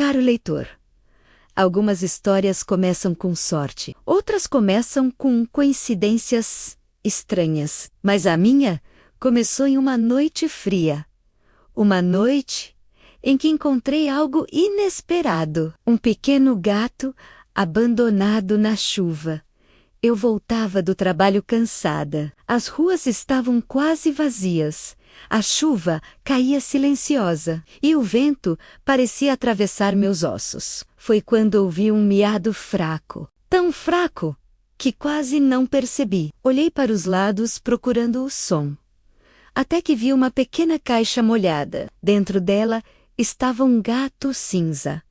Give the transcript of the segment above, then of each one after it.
Caro leitor, algumas histórias começam com sorte, outras começam com coincidências estranhas, mas a minha começou em uma noite fria. Uma noite em que encontrei algo inesperado, um pequeno gato abandonado na chuva. Eu voltava do trabalho cansada. As ruas estavam quase vazias. A chuva caía silenciosa e o vento parecia atravessar meus ossos. Foi quando ouvi um miado fraco, tão fraco que quase não percebi. Olhei para os lados procurando o som, até que vi uma pequena caixa molhada. Dentro dela estava um gato cinza,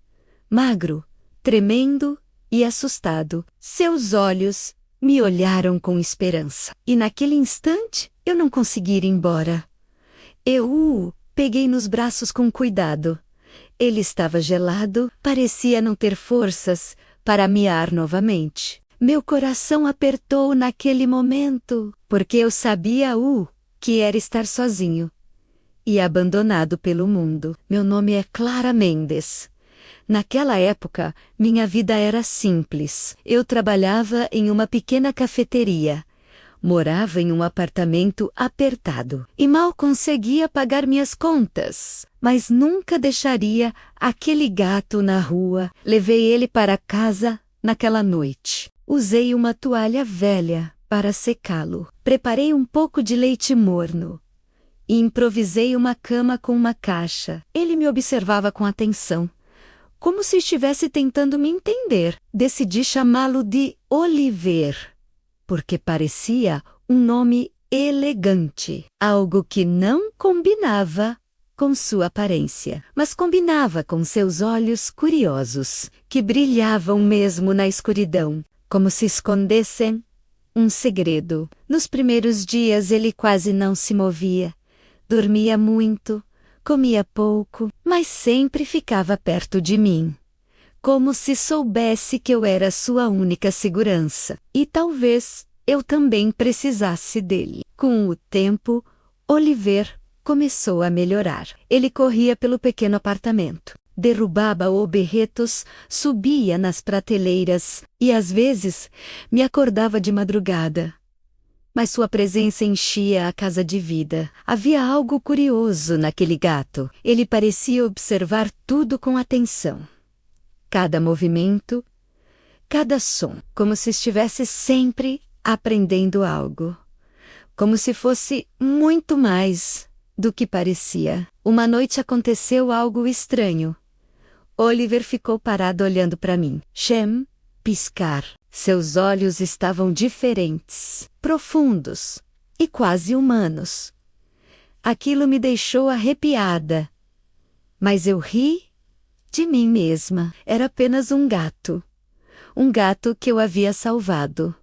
magro, tremendo e assustado. Seus olhos me olharam com esperança. E naquele instante eu não consegui ir embora. Eu o peguei nos braços com cuidado. Ele estava gelado, parecia não ter forças para miar novamente. Meu coração apertou naquele momento, porque eu sabia que era estar sozinho e abandonado pelo mundo. Meu nome é Clara Mendes. Naquela época, minha vida era simples. Eu trabalhava em uma pequena cafeteria. Morava em um apartamento apertado e mal conseguia pagar minhas contas. Mas nunca deixaria aquele gato na rua. Levei ele para casa naquela noite. Usei uma toalha velha para secá-lo. Preparei um pouco de leite morno e improvisei uma cama com uma caixa. Ele me observava com atenção, como se estivesse tentando me entender. Decidi chamá-lo de Oliver, porque parecia um nome elegante, algo que não combinava com sua aparência, mas combinava com seus olhos curiosos, que brilhavam mesmo na escuridão, como se escondessem um segredo. Nos primeiros dias ele quase não se movia, dormia muito, comia pouco, mas sempre ficava perto de mim, como se soubesse que eu era sua única segurança. E talvez eu também precisasse dele. Com o tempo, Oliver começou a melhorar. Ele corria pelo pequeno apartamento, derrubava objetos, subia nas prateleiras e às vezes me acordava de madrugada. Mas sua presença enchia a casa de vida. Havia algo curioso naquele gato. Ele parecia observar tudo com atenção. Cada movimento, cada som, como se estivesse sempre aprendendo algo. Como se fosse muito mais do que parecia. Uma noite aconteceu algo estranho. Oliver ficou parado olhando para mim. Shem piscar. Seus olhos estavam diferentes, profundos e quase humanos. Aquilo me deixou arrepiada. Mas eu ri de mim mesma. Era apenas um gato. Um gato que eu havia salvado.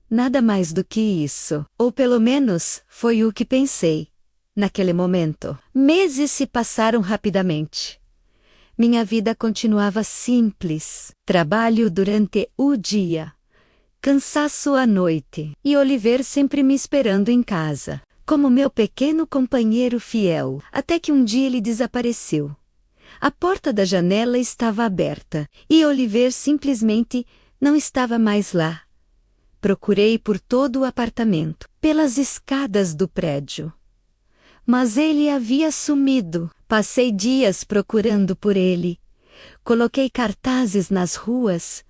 Nada mais do que isso. Ou pelo menos foi o que pensei naquele momento. Meses se passaram rapidamente. Minha vida continuava simples. Trabalho durante o dia, cansaço à noite, e Oliver sempre me esperando em casa, como meu pequeno companheiro fiel, até que um dia ele desapareceu. A porta da janela estava aberta, e Oliver simplesmente não estava mais lá. Procurei por todo o apartamento, pelas escadas do prédio. Mas ele havia sumido. Passei dias procurando por ele. Coloquei cartazes nas ruas,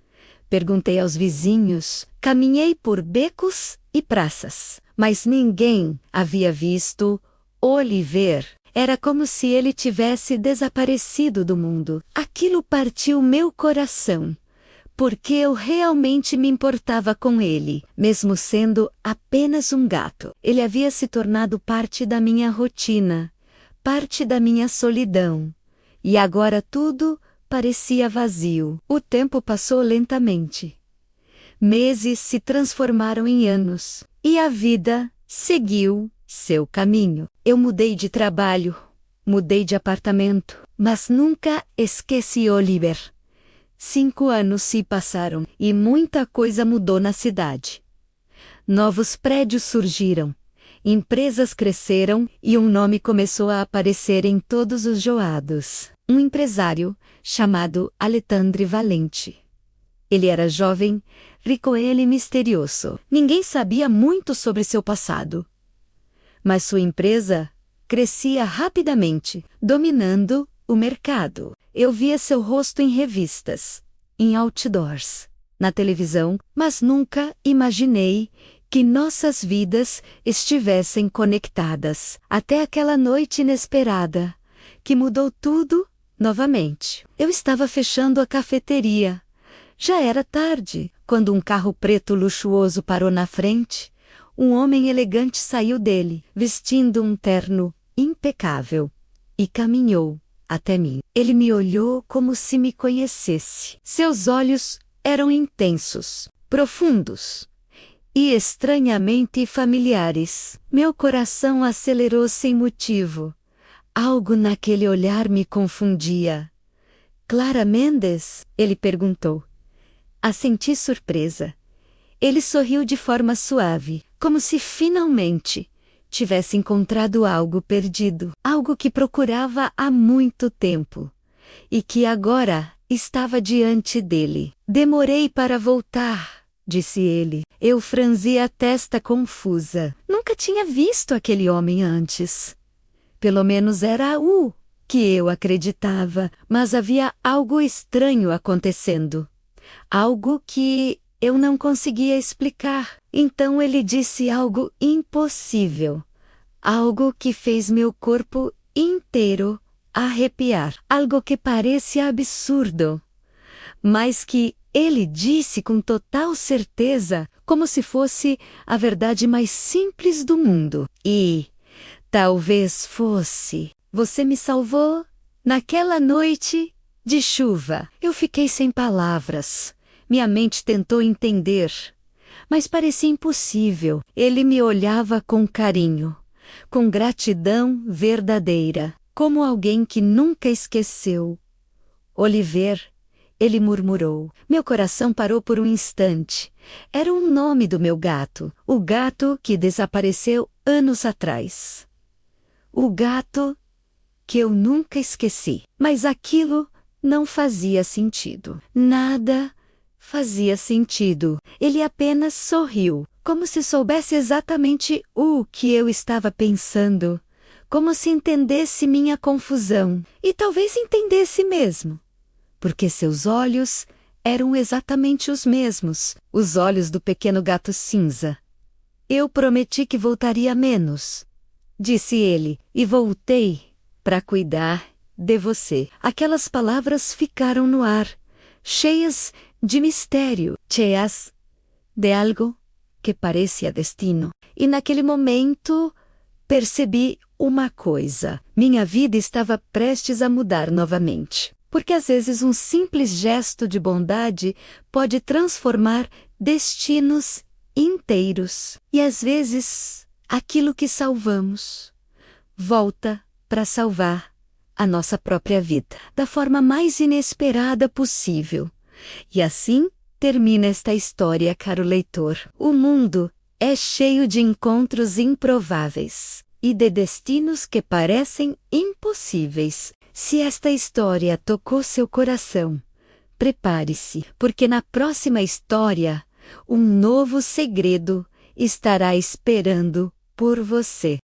perguntei aos vizinhos, caminhei por becos e praças, mas ninguém havia visto Oliver. Era como se ele tivesse desaparecido do mundo. Aquilo partiu meu coração, porque eu realmente me importava com ele, mesmo sendo apenas um gato. Ele havia se tornado parte da minha rotina, parte da minha solidão, e agora tudo parecia vazio. O tempo passou lentamente. Meses se transformaram em anos, e a vida seguiu seu caminho. Eu mudei de trabalho, mudei de apartamento, mas nunca esqueci Oliver. 5 anos se passaram, e muita coisa mudou na cidade. Novos prédios surgiram, empresas cresceram e um nome começou a aparecer em todos os joados. um empresário chamado Alexandre Valente. Ele era jovem, rico e misterioso. Ninguém sabia muito sobre seu passado. Mas sua empresa crescia rapidamente, dominando o mercado. Eu via seu rosto em revistas, em outdoors, na televisão, mas nunca imaginei que nossas vidas estivessem conectadas, até aquela noite inesperada, que mudou tudo novamente. Eu estava fechando a cafeteria. Já era tarde, quando um carro preto luxuoso parou na frente. Um homem elegante saiu dele, vestindo um terno impecável, e caminhou até mim. Ele me olhou como se me conhecesse. Seus olhos eram intensos, profundos e estranhamente familiares. Meu coração acelerou sem motivo. Algo naquele olhar me confundia. Clara Mendes? Ele perguntou. Assenti surpresa. Ele sorriu de forma suave, como se finalmente tivesse encontrado algo perdido, algo que procurava há muito tempo, e que agora estava diante dele. Demorei para voltar, disse ele. Eu franzi a testa confusa. Nunca tinha visto aquele homem antes. Pelo menos era o que eu acreditava, mas havia algo estranho acontecendo. Algo que eu não conseguia explicar. Então ele disse algo impossível. Algo que fez meu corpo inteiro arrepiar. Algo que parecia absurdo, mas que ele disse com total certeza, como se fosse a verdade mais simples do mundo. E talvez fosse. Você me salvou naquela noite de chuva. Eu fiquei sem palavras. Minha mente tentou entender, mas parecia impossível. Ele me olhava com carinho, com gratidão verdadeira, como alguém que nunca esqueceu. Oliver, ele murmurou. Meu coração parou por um instante. Era o nome do meu gato, o gato que desapareceu anos atrás. O gato que eu nunca esqueci. Mas aquilo não fazia sentido. Nada fazia sentido. Ele apenas sorriu, como se soubesse exatamente o que eu estava pensando, como se entendesse minha confusão, e talvez entendesse mesmo, porque seus olhos eram exatamente os mesmos, os olhos do pequeno gato cinza. Eu prometi que voltaria menos, disse ele, e voltei para cuidar de você. Aquelas palavras ficaram no ar, cheias de mistério, cheias de algo que parecia destino. E naquele momento percebi uma coisa. Minha vida estava prestes a mudar novamente. Porque às vezes um simples gesto de bondade pode transformar destinos inteiros. E às vezes aquilo que salvamos volta para salvar a nossa própria vida, da forma mais inesperada possível. E assim termina esta história, caro leitor. O mundo é cheio de encontros improváveis e de destinos que parecem impossíveis. Se esta história tocou seu coração, prepare-se, porque na próxima história, um novo segredo estará esperando por você.